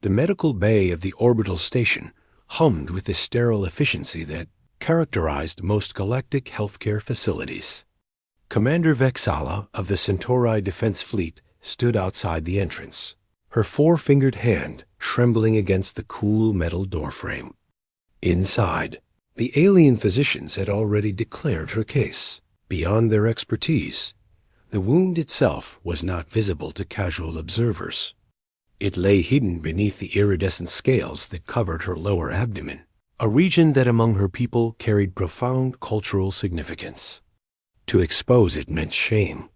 The medical bay of the orbital station hummed with the sterile efficiency that characterized most galactic healthcare facilities. Commander Vexala of the Centauri Defense Fleet stood outside the entrance, her four-fingered hand trembling against the cool metal doorframe. Inside, the alien physicians had already declared her case. Beyond their expertise, the wound itself was not visible to casual observers. It lay hidden beneath the iridescent scales that covered her lower abdomen, a region that among her people carried profound cultural significance. To expose it meant shame.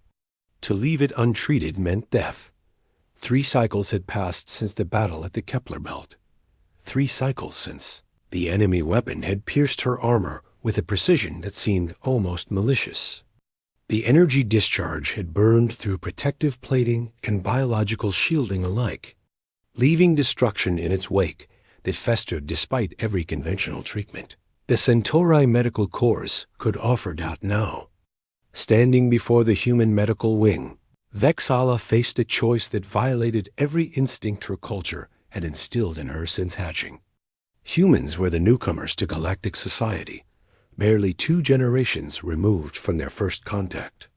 To leave it untreated meant death. 3 cycles had passed since the battle at the Kepler Belt. 3 cycles since the enemy weapon had pierced her armor with a precision that seemed almost malicious. The energy discharge had burned through protective plating and biological shielding alike, leaving destruction in its wake that festered despite every conventional treatment. The Centauri Medical Corps could offer doubt now. Standing before the human medical wing, Vexala faced a choice that violated every instinct her culture had instilled in her since hatching. Humans were the newcomers to galactic society, barely 2 generations removed from their first contact.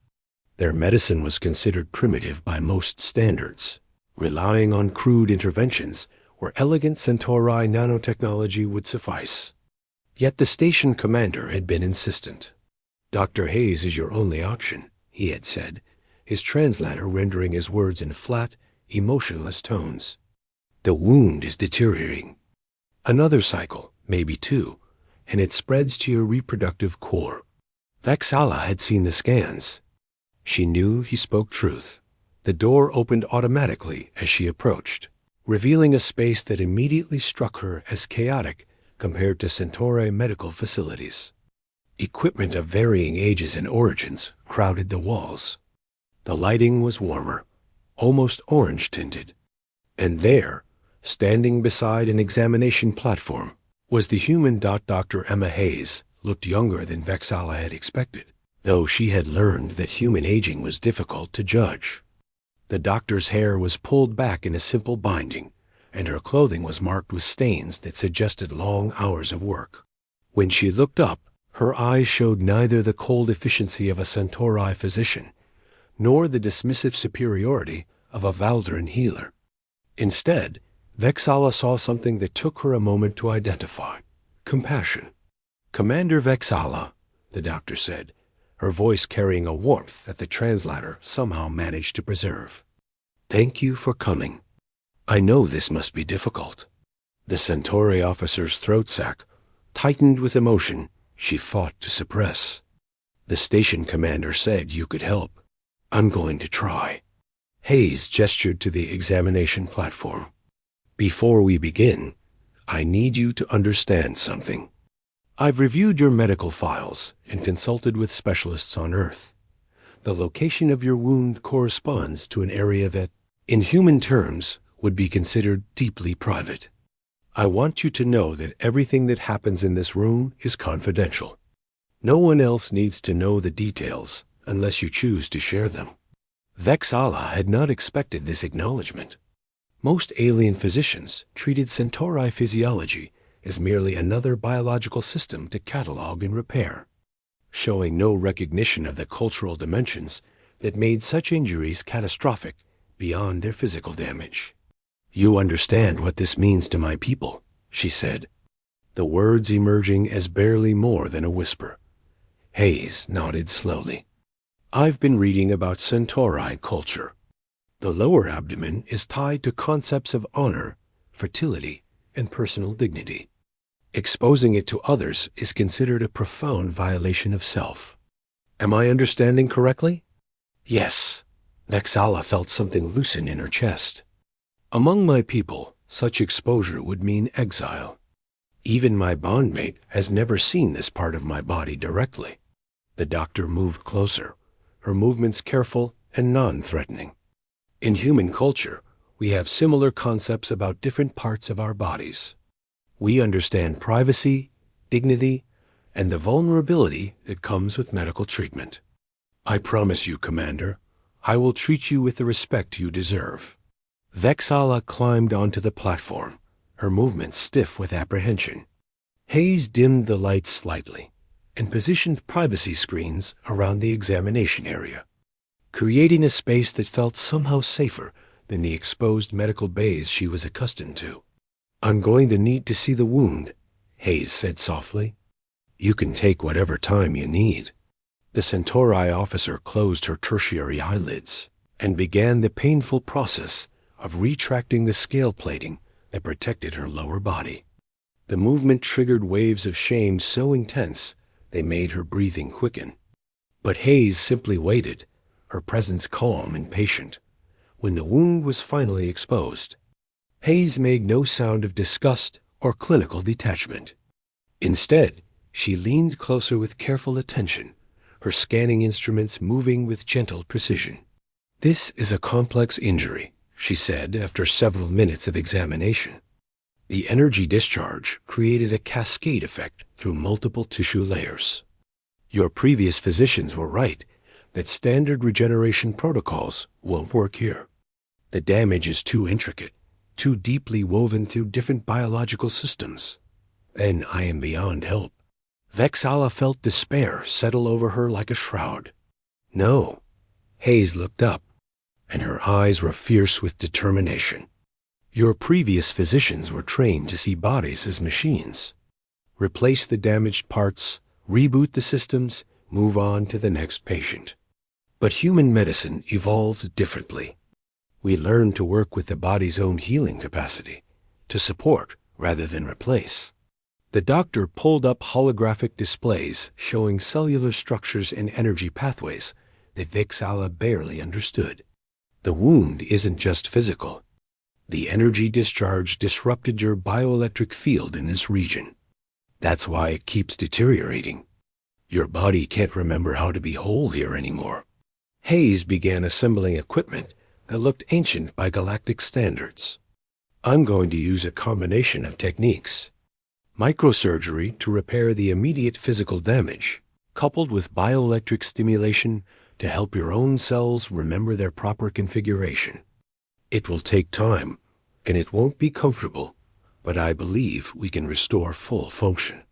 Their medicine was considered primitive by most standards, relying on crude interventions where elegant Centauri nanotechnology would suffice. Yet the station commander had been insistent. "Dr. Hayes is your only option," he had said, his translator rendering his words in flat, emotionless tones. "The wound is deteriorating. Another cycle, maybe 2, and it spreads to your reproductive core." Vexala had seen the scans. She knew he spoke truth. The door opened automatically as she approached, revealing a space that immediately struck her as chaotic compared to Centauri medical facilities. Equipment of varying ages and origins crowded the walls. The lighting was warmer, almost orange-tinted. And there, standing beside an examination platform, was the human. Dr. Emma Hayes looked younger than Vexala had expected, though she had learned that human aging was difficult to judge. The doctor's hair was pulled back in a simple binding, and her clothing was marked with stains that suggested long hours of work. When she looked up, her eyes showed neither the cold efficiency of a Centauri physician, nor the dismissive superiority of a Valdaran healer. Instead, Vexala saw something that took her a moment to identify: compassion. "Commander Vexala," the doctor said, her voice carrying a warmth that the translator somehow managed to preserve. "Thank you for coming. I know this must be difficult." The Centauri officer's throat sac tightened with emotion she fought to suppress. "The station commander said you could help. I'm going to try." Hayes gestured to the examination platform. "Before we begin, I need you to understand something. I've reviewed your medical files and consulted with specialists on Earth. The location of your wound corresponds to an area that, in human terms, would be considered deeply private. I want you to know that everything that happens in this room is confidential. No one else needs to know the details unless you choose to share them." Vexala had not expected this acknowledgement. Most alien physicians treated Centauri physiology as merely another biological system to catalog and repair, showing no recognition of the cultural dimensions that made such injuries catastrophic beyond their physical damage. "You understand what this means to my people," she said, the words emerging as barely more than a whisper. Hayes nodded slowly. "I've been reading about Centauri culture. The lower abdomen is tied to concepts of honor, fertility, and personal dignity. Exposing it to others is considered a profound violation of self. Am I understanding correctly?" "Yes." Vexala felt something loosen in her chest. "Among my people, such exposure would mean exile. Even my bondmate has never seen this part of my body directly." The doctor moved closer, her movements careful and non-threatening. "In human culture, we have similar concepts about different parts of our bodies. We understand privacy, dignity, and the vulnerability that comes with medical treatment. I promise you, Commander, I will treat you with the respect you deserve." Vexala climbed onto the platform, her movements stiff with apprehension. Hayes dimmed the lights slightly and positioned privacy screens around the examination area, creating a space that felt somehow safer than the exposed medical bays she was accustomed to. "I'm going to need to see the wound," Hayes said softly. "You can take whatever time you need." The Centauri officer closed her tertiary eyelids and began the painful process of retracting the scale plating that protected her lower body. The movement triggered waves of shame so intense they made her breathing quicken. But Hayes simply waited, her presence calm and patient. When the wound was finally exposed, Hayes made no sound of disgust or clinical detachment. Instead, she leaned closer with careful attention, her scanning instruments moving with gentle precision. "This is a complex injury," she said after several minutes of examination. The energy discharge created a cascade effect through multiple tissue layers. "Your previous physicians were right that standard regeneration protocols won't work here. The damage is too intricate, too deeply woven through different biological systems. Then I am beyond help." Vexala felt despair settle over her like a shroud. "No." Hayes looked up, and her eyes were fierce with determination. "Your previous physicians were trained to see bodies as machines. Replace the damaged parts, reboot the systems, move on to the next patient. But human medicine evolved differently. We learned to work with the body's own healing capacity, to support rather than replace." The doctor pulled up holographic displays showing cellular structures and energy pathways that Vexala barely understood. "The wound isn't just physical. The energy discharge disrupted your bioelectric field in this region. That's why it keeps deteriorating. Your body can't remember how to be whole here anymore." Hayes began assembling equipment that looked ancient by galactic standards. "I'm going to use a combination of techniques. Microsurgery to repair the immediate physical damage, coupled with bioelectric stimulation to help your own cells remember their proper configuration. It will take time, and it won't be comfortable, but I believe we can restore full function."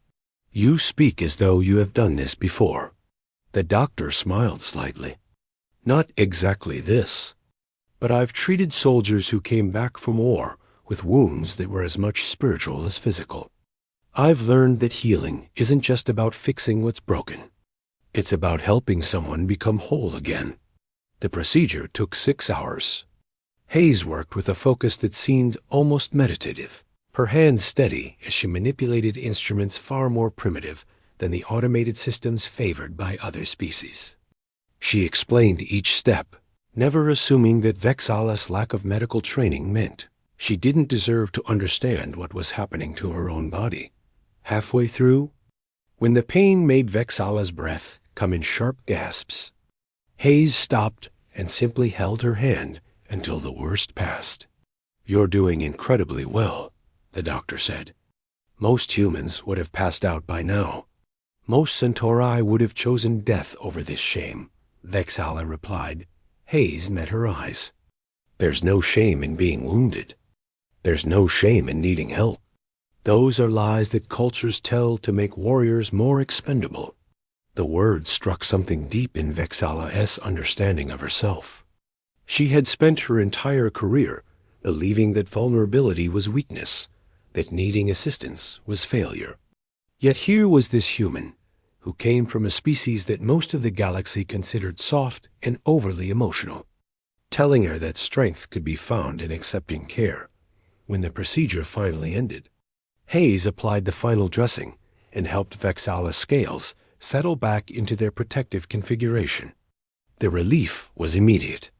"You speak as though you have done this before." The doctor smiled slightly. "Not exactly this, but I've treated soldiers who came back from war with wounds that were as much spiritual as physical. I've learned that healing isn't just about fixing what's broken. It's about helping someone become whole again." The procedure took 6 hours. Hayes worked with a focus that seemed almost meditative, her hands steady as she manipulated instruments far more primitive than the automated systems favored by other species. She explained each step, never assuming that Vexala's lack of medical training meant she didn't deserve to understand what was happening to her own body. Halfway through, when the pain made Vexala's breath come in sharp gasps, Hayes stopped and simply held her hand until the worst passed. "You're doing incredibly well," the doctor said. "Most humans would have passed out by now. Most Centauri would have chosen death over this shame," Vexala replied. Hayes met her eyes. "There's no shame in being wounded. There's no shame in needing help. Those are lies that cultures tell to make warriors more expendable." The words struck something deep in Vexala's understanding of herself. She had spent her entire career believing that vulnerability was weakness, that needing assistance was failure. Yet here was this human, who came from a species that most of the galaxy considered soft and overly emotional, telling her that strength could be found in accepting care. When the procedure finally ended, Hayes applied the final dressing and helped Vexala's scales settle back into their protective configuration. The relief was immediate.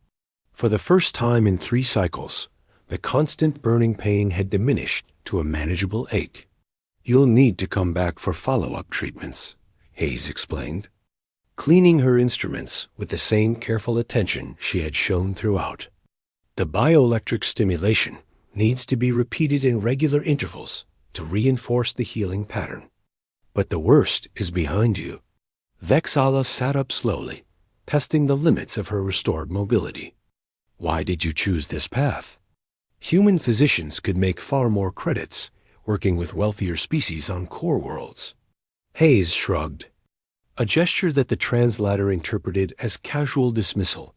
For the first time in 3 cycles, the constant burning pain had diminished to a manageable ache. "You'll need to come back for follow-up treatments," Hayes explained, cleaning her instruments with the same careful attention she had shown throughout. "The bioelectric stimulation needs to be repeated in regular intervals to reinforce the healing pattern. But the worst is behind you." Vexala sat up slowly, testing the limits of her restored mobility. "Why did you choose this path?" Human physicians could make far more credits working with wealthier species on core worlds. Hayes shrugged, a gesture that the translator interpreted as casual dismissal,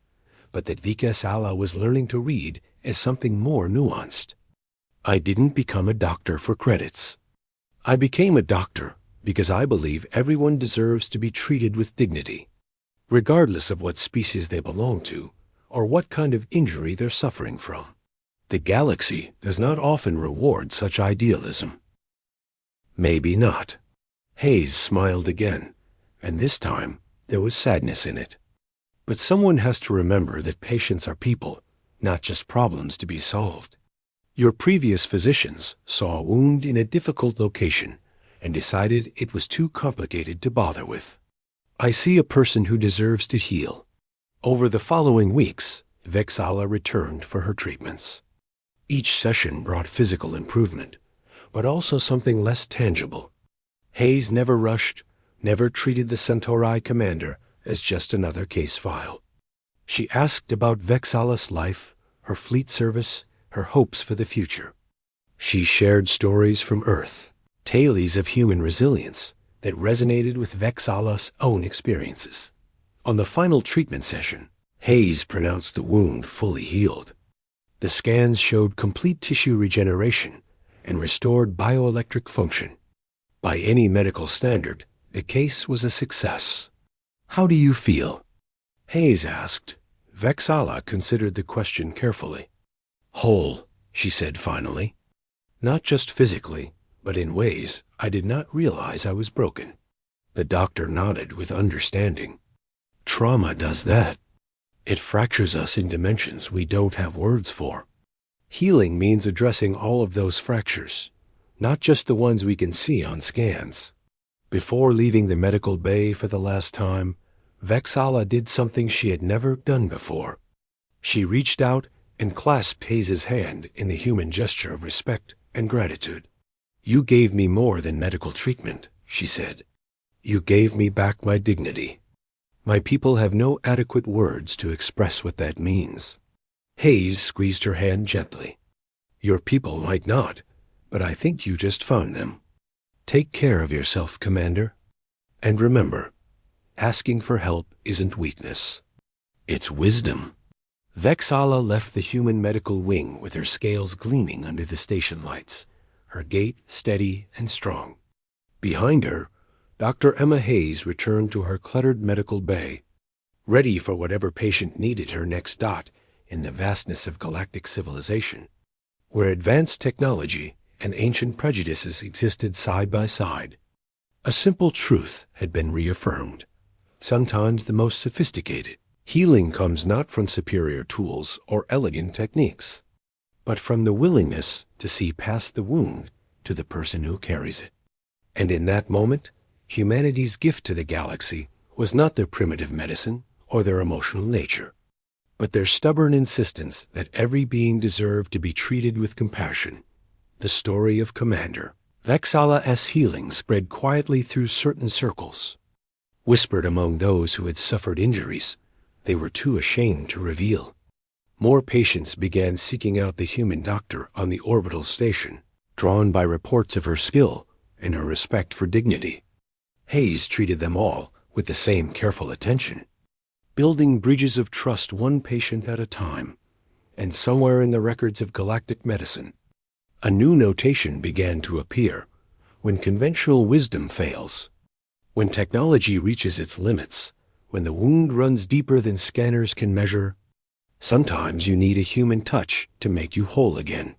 but that Vecsalia was learning to read as something more nuanced. I didn't become a doctor for credits. I became a doctor because I believe everyone deserves to be treated with dignity, regardless of what species they belong to or what kind of injury they're suffering from. The galaxy does not often reward such idealism. Maybe not. Hayes smiled again, and this time there was sadness in it. But someone has to remember that patients are people, not just problems to be solved. Your previous physicians saw a wound in a difficult location and decided it was too complicated to bother with. I see a person who deserves to heal. Over the following weeks, Vecsalia returned for her treatments. Each session brought physical improvement, but also something less tangible. Hayes never rushed, never treated the Centauri commander as just another case file. She asked about Vexala's life, her fleet service, her hopes for the future. She shared stories from Earth, tales of human resilience that resonated with Vexala's own experiences. On the final treatment session, Hayes pronounced the wound fully healed. The scans showed complete tissue regeneration and restored bioelectric function. By any medical standard, the case was a success. How do you feel? Hayes asked. Vecsalia considered the question carefully. Whole, she said finally. Not just physically, but in ways I did not realize I was broken. The doctor nodded with understanding. Trauma does that. It fractures us in dimensions we don't have words for. Healing means addressing all of those fractures, not just the ones we can see on scans. Before leaving the medical bay for the last time, Vecsalia did something she had never done before. She reached out and clasped Hayes' hand in the human gesture of respect and gratitude. You gave me more than medical treatment, she said. You gave me back my dignity. My people have no adequate words to express what that means. Hayes squeezed her hand gently. Your people might not, but I think you just found them. Take care of yourself, Commander. And remember, asking for help isn't weakness. It's wisdom. Vecsalia left the human medical wing with her scales gleaming under the station lights, her gait steady and strong. Behind her, Dr. Emma Hayes returned to her cluttered medical bay, ready for whatever patient needed her next dot in the vastness of galactic civilization, where advanced technology and ancient prejudices existed side by side. A simple truth had been reaffirmed. Sometimes the most sophisticated healing comes not from superior tools or elegant techniques, but from the willingness to see past the wound to the person who carries it. And in that moment, humanity's gift to the galaxy was not their primitive medicine or their emotional nature, but their stubborn insistence that every being deserved to be treated with compassion. The story of Commander Vexala's healing spread quietly through certain circles, whispered among those who had suffered injuries they were too ashamed to reveal. More patients began seeking out the human doctor on the orbital station, drawn by reports of her skill and her respect for dignity. Hayes treated them all with the same careful attention, building bridges of trust one patient at a time. And somewhere in the records of galactic medicine, a new notation began to appear. When conventional wisdom fails, when technology reaches its limits, when the wound runs deeper than scanners can measure, sometimes you need a human touch to make you whole again.